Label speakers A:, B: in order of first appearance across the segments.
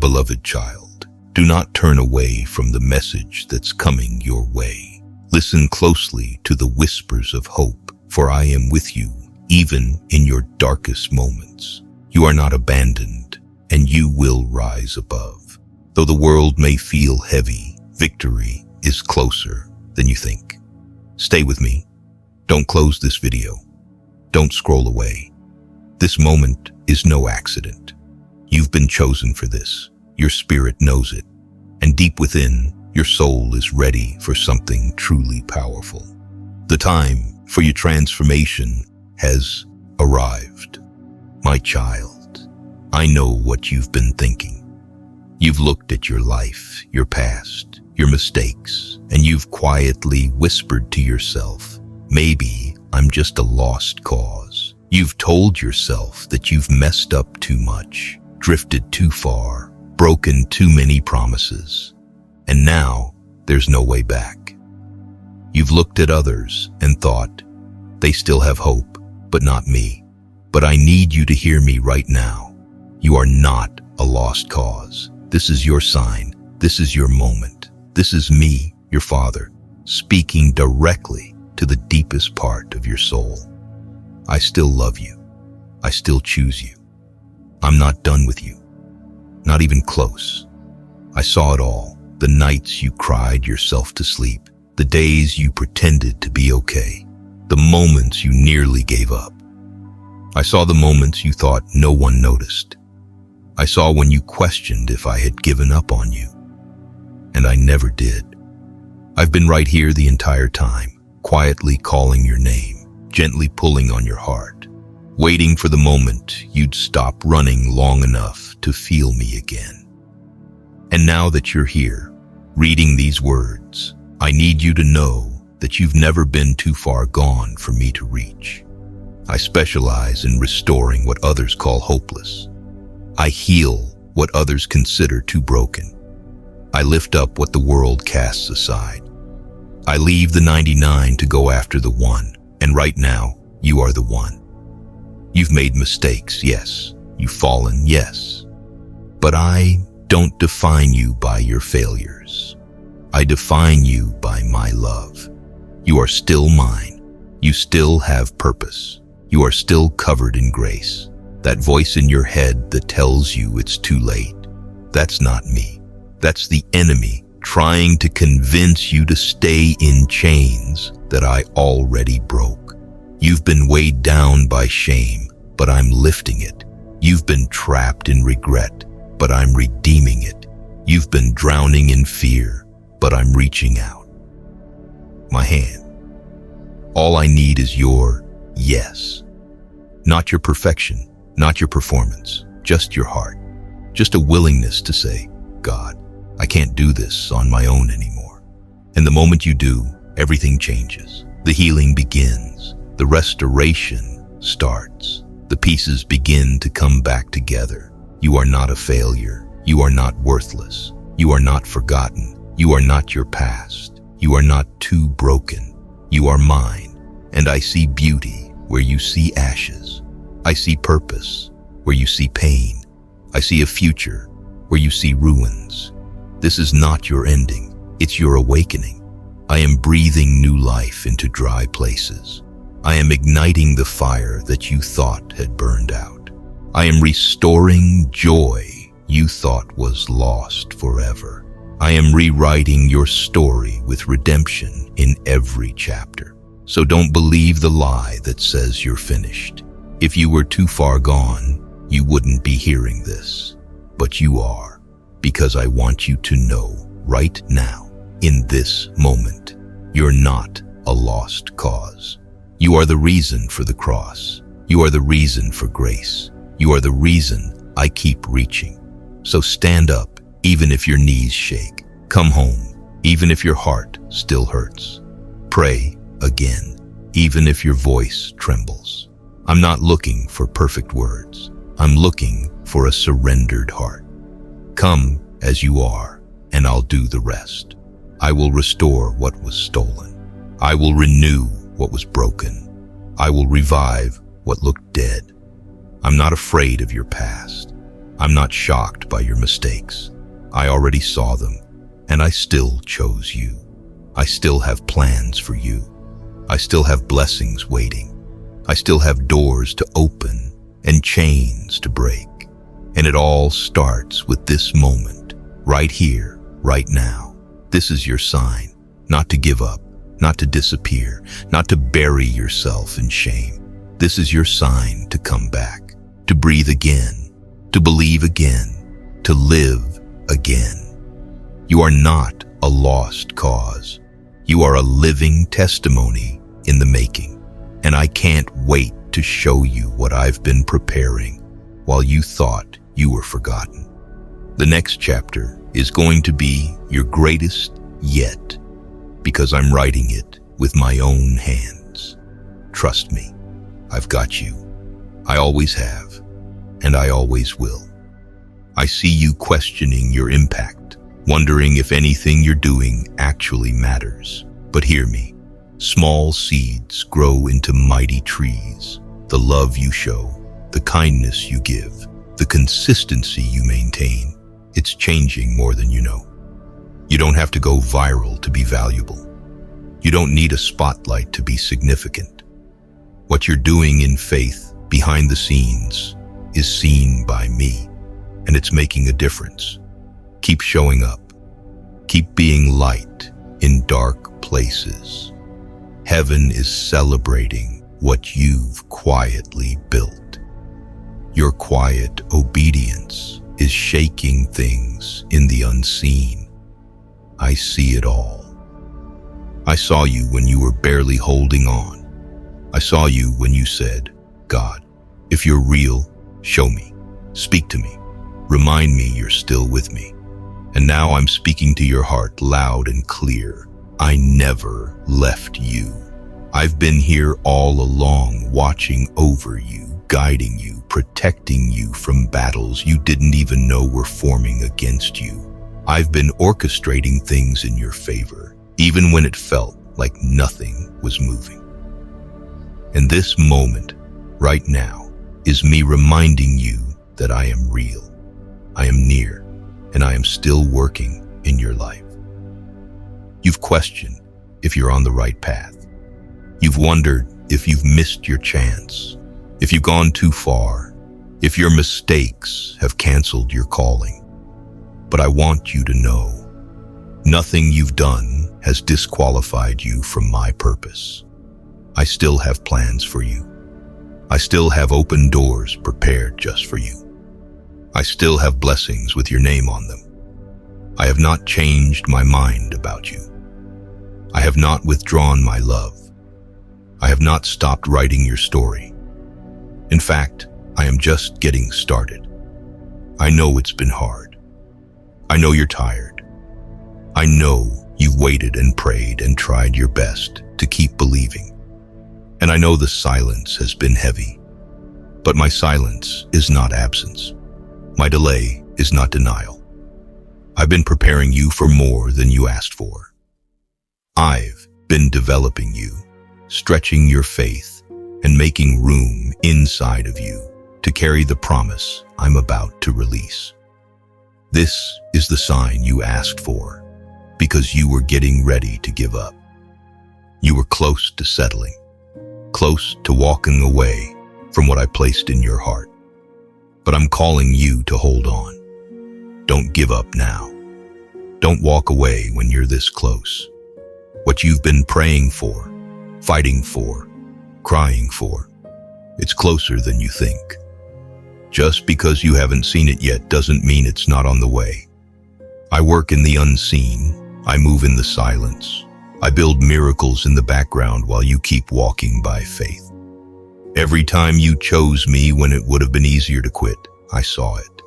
A: beloved child, do not turn away from the message that's coming your way. Listen closely to the whispers of hope, for I am with you, even in your darkest moments. You are not abandoned, and you will rise above. Though the world may feel heavy, victory is closer than you think. Stay with me. Don't close this video. Don't scroll away. This moment is no accident. You've been chosen for this. Your spirit knows it. And deep within, your soul is ready for something truly powerful. The time for your transformation has arrived. My child, I know what you've been thinking. You've looked at your life, your past, your mistakes, and you've quietly whispered to yourself, maybe I'm just a lost cause. You've told yourself that you've messed up too much, drifted too far, broken too many promises, and now there's no way back. You've looked at others and thought, they still have hope, but not me. But I need you to hear me right now. You are not a lost cause. This is your sign. This is your moment. This is me, your Father, speaking directly to the deepest part of your soul. I still love you. I still choose you. I'm not done with you. Not even close. I saw it all. The nights you cried yourself to sleep. The days you pretended to be okay. The moments you nearly gave up. I saw the moments you thought no one noticed. I saw when you questioned if I had given up on you. And I never did. I've been right here the entire time, quietly calling your name, gently pulling on your heart, waiting for the moment you'd stop running long enough to feel me again. And now that you're here, reading these words, I need you to know that you've never been too far gone for me to reach. I specialize in restoring what others call hopeless. I heal what others consider too broken. I lift up what the world casts aside. I leave the 99 to go after the one, and right now, you are the one. You've made mistakes, yes. You've fallen, yes. But I don't define you by your failures. I define you by my love. You are still mine. You still have purpose. You are still covered in grace. That voice in your head that tells you it's too late, that's not me. That's the enemy trying to convince you to stay in chains that I already broke. You've been weighed down by shame, but I'm lifting it. You've been trapped in regret, but I'm redeeming it. You've been drowning in fear, but I'm reaching out. My hand. All I need is your yes. Not your perfection, not your performance, just your heart. Just a willingness to say, God, I can't do this on my own anymore. And the moment you do, everything changes. The healing begins. The restoration starts. The pieces begin to come back together. You are not a failure. You are not worthless. You are not forgotten. You are not your past. You are not too broken. You are mine. And I see beauty where you see ashes. I see purpose where you see pain. I see a future where you see ruins. This is not your ending. It's your awakening. I am breathing new life into dry places. I am igniting the fire that you thought had burned out. I am restoring joy you thought was lost forever. I am rewriting your story with redemption in every chapter. So don't believe the lie that says you're finished. If you were too far gone, you wouldn't be hearing this. But you are, because I want you to know right now, in this moment, you're not a lost cause. You are the reason for the cross. You are the reason for grace. You are the reason I keep reaching. So stand up, even if your knees shake. Come home, even if your heart still hurts. Pray again, even if your voice trembles. I'm not looking for perfect words. I'm looking for a surrendered heart. Come as you are, and I'll do the rest. I will restore what was stolen. I will renew what was broken. I will revive what looked dead. I'm not afraid of your past. I'm not shocked by your mistakes. I already saw them, and I still chose you. I still have plans for you. I still have blessings waiting. I still have doors to open and chains to break. And it all starts with this moment, right here, right now. This is your sign, not to give up, not to disappear, not to bury yourself in shame. This is your sign to come back, to breathe again, to believe again, to live again. You are not a lost cause. You are a living testimony in the making, and I can't wait to show you what I've been preparing while you thought you were forgotten. The next chapter is going to be your greatest yet, because I'm writing it with my own hands. Trust me, I've got you. I always have, and I always will. I see you questioning your impact, wondering if anything you're doing actually matters. But hear me, small seeds grow into mighty trees. The love you show, the kindness you give, the consistency you maintain, it's changing more than you know. You don't have to go viral to be valuable. You don't need a spotlight to be significant. What you're doing in faith behind the scenes is seen by me, and it's making a difference. Keep showing up. Keep being light in dark places. Heaven is celebrating what you've quietly built. Your quiet obedience is shaking things in the unseen. I see it all. I saw you when you were barely holding on. I saw you when you said, God, if you're real, show me, speak to me, remind me you're still with me. And now I'm speaking to your heart loud and clear. I never left you. I've been here all along, watching over you, guiding you, protecting you from battles you didn't even know were forming against you. I've been orchestrating things in your favor, even when it felt like nothing was moving. And this moment, right now, is me reminding you that I am real, I am near, and I am still working in your life. You've questioned if you're on the right path. You've wondered if you've missed your chance, if you've gone too far, if your mistakes have canceled your calling. But I want you to know, nothing you've done has disqualified you from my purpose. I still have plans for you. I still have open doors prepared just for you. I still have blessings with your name on them. I have not changed my mind about you. I have not withdrawn my love. I have not stopped writing your story. In fact, I am just getting started. I know it's been hard. I know you're tired. I know you've waited and prayed and tried your best to keep believing. And I know the silence has been heavy. But my silence is not absence. My delay is not denial. I've been preparing you for more than you asked for. I've been developing you, stretching your faith, and making room inside of you to carry the promise I'm about to release. This is the sign you asked for, because you were getting ready to give up. You were close to settling, close to walking away from what I placed in your heart. But I'm calling you to hold on. Don't give up now. Don't walk away when you're this close. What you've been praying for, fighting for, crying for, it's closer than you think. Just because you haven't seen it yet doesn't mean it's not on the way. I work in the unseen. I move in the silence. I build miracles in the background while you keep walking by faith. Every time you chose me when it would have been easier to quit, I saw it.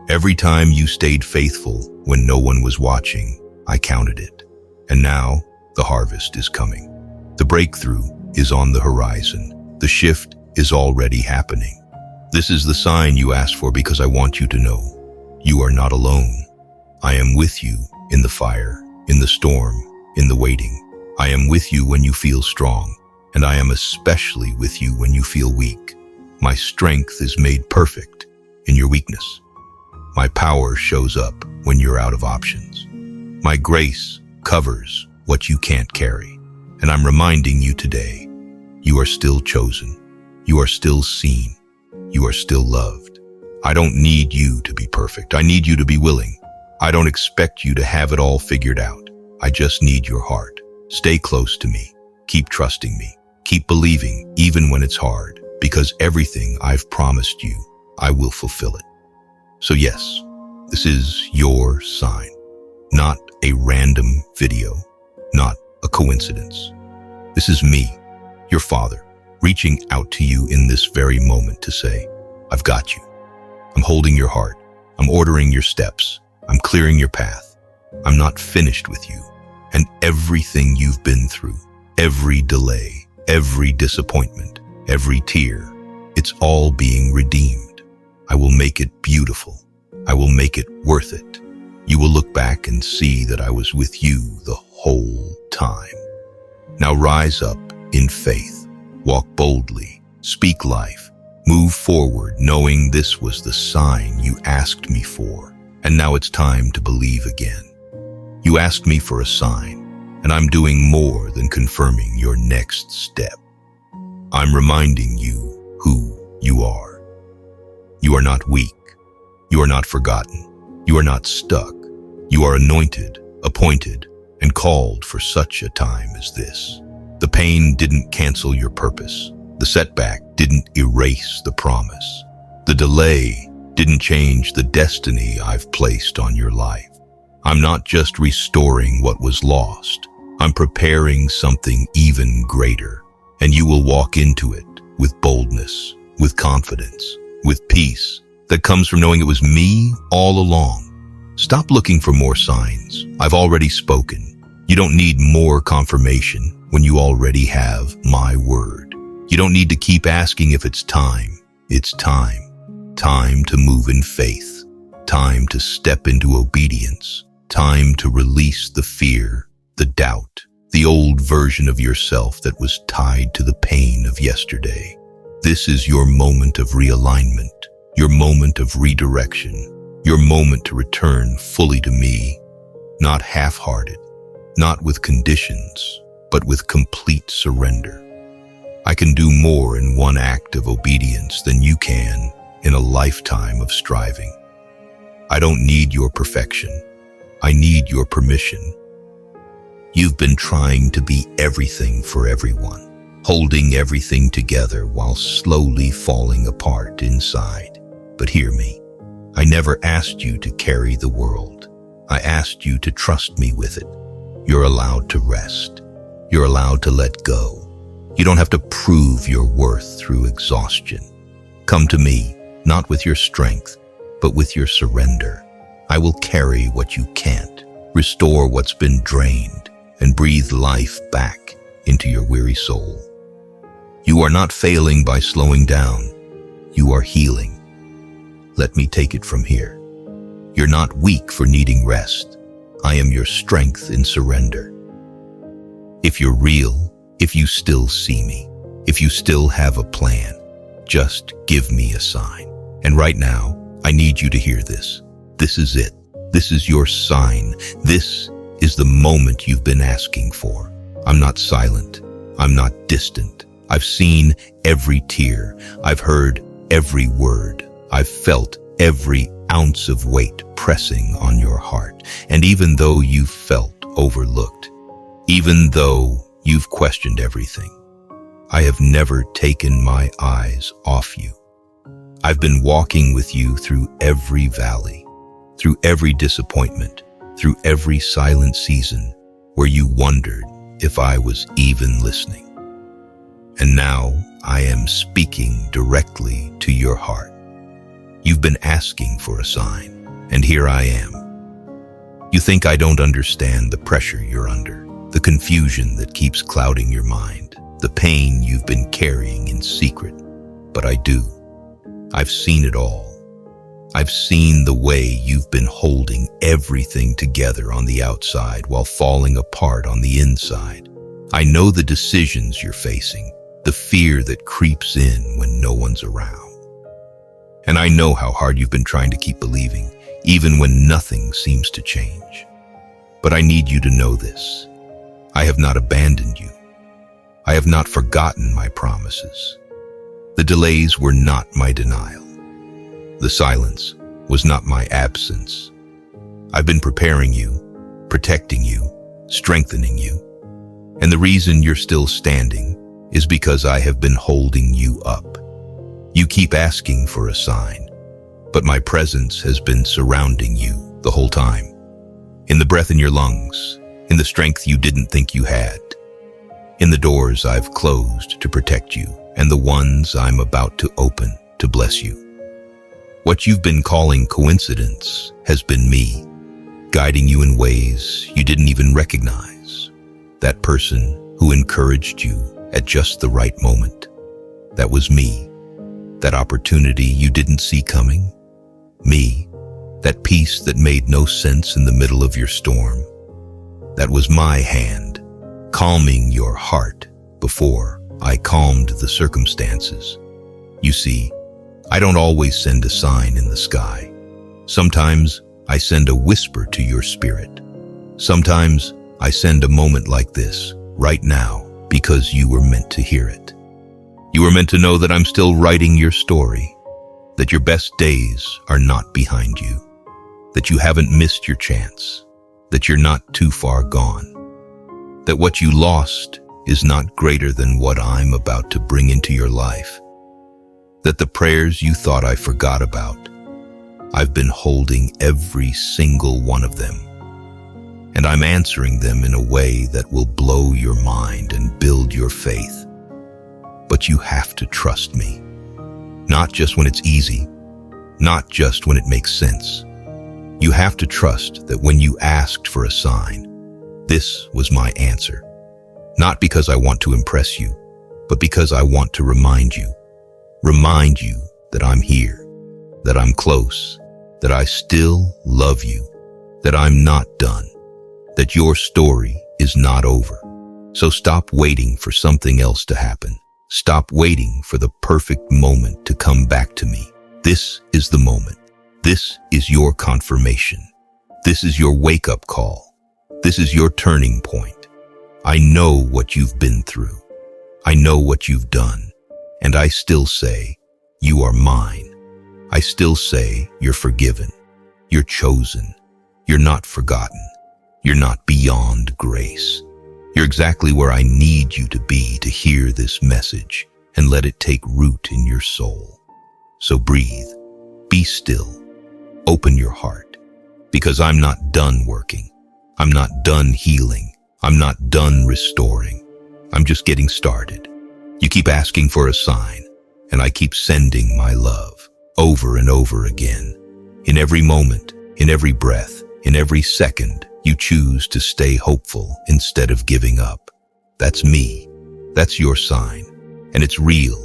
A: Every time you stayed faithful when no one was watching, I counted it. And now, the harvest is coming. The breakthrough is on the horizon. The shift is already happening. This is the sign you asked for because I want you to know you are not alone. I am with you in the fire, in the storm, in the waiting. I am with you when you feel strong, and I am especially with you when you feel weak. My strength is made perfect in your weakness. My power shows up when you're out of options. My grace covers what you can't carry. And I'm reminding you today, you are still chosen. You are still seen. You are still loved. I don't need you to be perfect. I need you to be willing. I don't expect you to have it all figured out. I just need your heart. Stay close to me. Keep trusting me. Keep believing, even when it's hard, because everything I've promised you, I will fulfill it. So yes, this is your sign, not a random video, not a coincidence. This is me, your father, reaching out to you in this very moment to say, I've got you. I'm holding your heart. I'm ordering your steps. I'm clearing your path. I'm not finished with you. And everything you've been through, every delay, every disappointment, every tear, it's all being redeemed. I will make it beautiful. I will make it worth it. You will look back and see that I was with you the whole time. Now rise up in faith, walk boldly, speak life, move forward knowing this was the sign you asked me for, and now it's time to believe again. You asked me for a sign, and I'm doing more than confirming your next step. I'm reminding you who you are. You are not weak. You are not forgotten. You are not stuck. You are anointed, appointed, and called for such a time as this. The pain didn't cancel your purpose. The setback didn't erase the promise. The delay didn't change the destiny I've placed on your life. I'm not just restoring what was lost. I'm preparing something even greater, and you will walk into it with boldness, with confidence, with peace that comes from knowing it was me all along. Stop looking for more signs. I've already spoken. You don't need more confirmation when you already have my word. You don't need to keep asking if it's time. It's time. Time to move in faith. Time to step into obedience. Time to release the fear, the doubt, the old version of yourself that was tied to the pain of yesterday. This is your moment of realignment, your moment of redirection, your moment to return fully to me, not half-hearted, not with conditions, but with complete surrender. I can do more in one act of obedience than you can in a lifetime of striving. I don't need your perfection. I need your permission. You've been trying to be everything for everyone, holding everything together while slowly falling apart inside. But hear me, I never asked you to carry the world. I asked you to trust me with it. You're allowed to rest. You're allowed to let go. You don't have to prove your worth through exhaustion. Come to me, not with your strength, but with your surrender. I will carry what you can't, restore what's been drained, and breathe life back into your weary soul. You are not failing by slowing down. You are healing. Let me take it from here. You're not weak for needing rest. I am your strength in surrender. If you're real, if you still see me, if you still have a plan, just give me a sign. And right now, I need you to hear this. This is it. This is your sign. This is the moment you've been asking for. I'm not silent. I'm not distant. I've seen every tear. I've heard every word. I've felt every ounce of weight pressing on your heart. And even though you've felt overlooked, even though you've questioned everything, I have never taken my eyes off you. I've been walking with you through every valley, through every disappointment, through every silent season where you wondered if I was even listening. And now I am speaking directly to your heart. You've been asking for a sign, and here I am. You think I don't understand the pressure you're under, the confusion that keeps clouding your mind, the pain you've been carrying in secret, but I do. I've seen it all. I've seen the way you've been holding everything together on the outside while falling apart on the inside. I know the decisions you're facing, the fear that creeps in when no one's around. And I know how hard you've been trying to keep believing, even when nothing seems to change. But I need you to know this. I have not abandoned you. I have not forgotten my promises. The delays were not my denial. The silence was not my absence. I've been preparing you, protecting you, strengthening you. And the reason you're still standing is because I have been holding you up. You keep asking for a sign, but my presence has been surrounding you the whole time. In the breath in your lungs, in the strength you didn't think you had, in the doors I've closed to protect you, and the ones I'm about to open to bless you. What you've been calling coincidence has been me, guiding you in ways you didn't even recognize. That person who encouraged you at just the right moment, that was me. That opportunity you didn't see coming, me. That peace that made no sense in the middle of your storm, that was my hand, calming your heart before I calmed the circumstances. You see, I don't always send a sign in the sky. Sometimes I send a whisper to your spirit. Sometimes I send a moment like this, right now, because you were meant to hear it. You were meant to know that I'm still writing your story, that your best days are not behind you, that you haven't missed your chance, that you're not too far gone, that what you lost is not greater than what I'm about to bring into your life, that the prayers you thought I forgot about, I've been holding every single one of them, and I'm answering them in a way that will blow your mind and build your faith. But you have to trust me, not just when it's easy, not just when it makes sense. You have to trust that when you asked for a sign, this was my answer. Not because I want to impress you, but because I want to remind you that I'm here, that I'm close, that I still love you, that I'm not done, that your story is not over. So stop waiting for something else to happen. Stop waiting for the perfect moment to come back to me. This is the moment. This is your confirmation. This is your wake-up call. This is your turning point. I know what you've been through. I know what you've done. And I still say, you are mine. I still say, you're forgiven. You're chosen. You're not forgotten. You're not beyond grace. You're exactly where I need you to be to hear this message and let it take root in your soul. So breathe. Be still. Open your heart, because I'm not done working. I'm not done healing. I'm not done restoring. I'm just getting started. You keep asking for a sign, and I keep sending my love over and over again. In every moment, in every breath, in every second, you choose to stay hopeful instead of giving up. That's me. That's your sign. And it's real.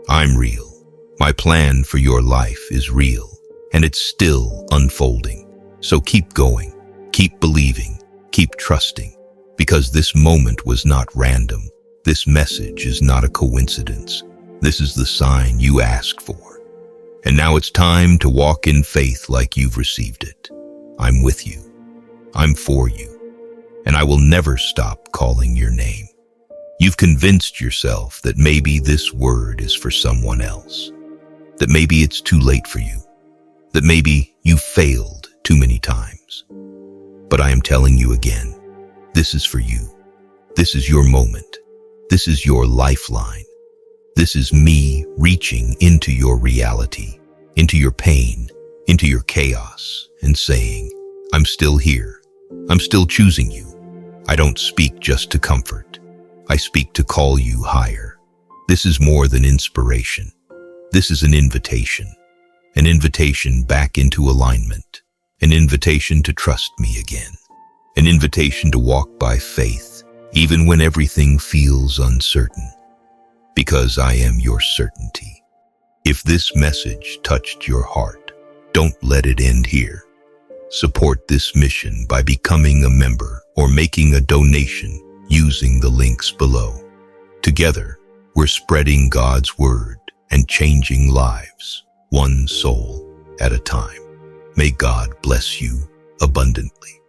A: I'm real. My plan for your life is real. And it's still unfolding. So keep going, keep believing, keep trusting, because this moment was not random. This message is not a coincidence. This is the sign you asked for. And now it's time to walk in faith like you've received it. I'm with you. I'm for you. And I will never stop calling your name. You've convinced yourself that maybe this word is for someone else, that maybe it's too late for you, that maybe you failed too many times. But I am telling you again, this is for you. This is your moment. This is your lifeline. This is me reaching into your reality, into your pain, into your chaos, and saying, I'm still here. I'm still choosing you. I don't speak just to comfort. I speak to call you higher. This is more than inspiration. This is an invitation back into alignment, an invitation to trust me again, an invitation to walk by faith, even when everything feels uncertain, because I am your certainty. If this message touched your heart, don't let it end here. Support this mission by becoming a member or making a donation using the links below. Together, we're spreading God's word and changing lives, one soul at a time. May God bless you abundantly.